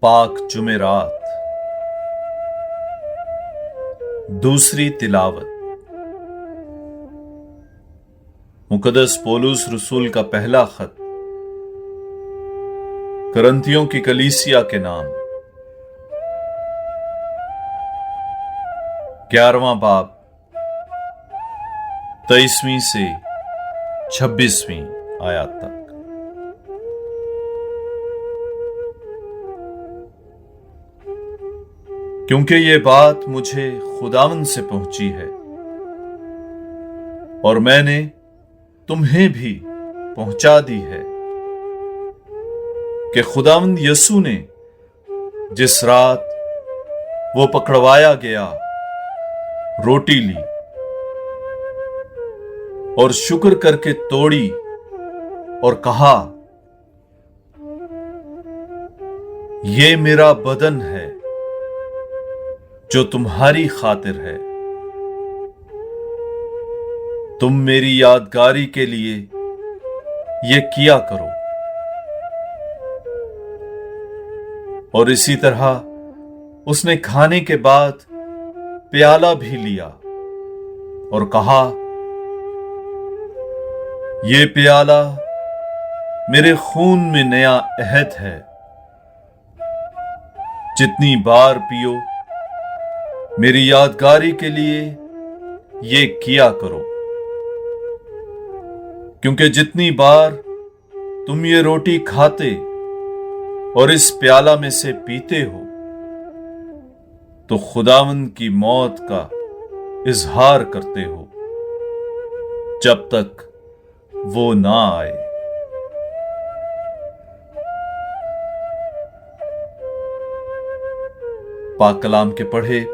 पाक जुमेरात। दूसरी तिलावत। मुकद्दस पौलुस रसूल का पहला खत करंथियों की कलीसिया के नाम। 11वां बाब 23वीं से 26वीं आयत तक। क्योंकि ये बात मुझे खुदावंद से पहुंची है और मैंने तुम्हें भी पहुंचा दी है कि खुदावंद यसू ने जिस रात वो पकड़वाया गया रोटी ली और शुक्र करके तोड़ी और कहा, ये मेरा बदन है जो तुम्हारी खातिर है, तुम मेरी यादगारी के लिए ये किया करो। और इसी तरह उसने खाने के बाद प्याला भी लिया और कहा, ये प्याला मेरे खून में नया अहद है, जितनी बार पियो मेरी यादगारी के लिए ये किया करो। क्योंकि जितनी बार तुम ये रोटी खाते और इस प्याला में से पीते हो तो खुदावंद की मौत का इजहार करते हो जब तक वो ना आए। पाक कलाम के पढ़े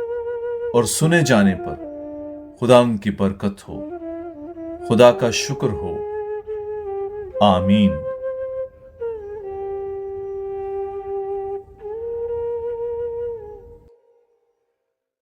और सुने जाने पर खुदावंद की बरकत हो। खुदा का शुक्र हो। आमीन।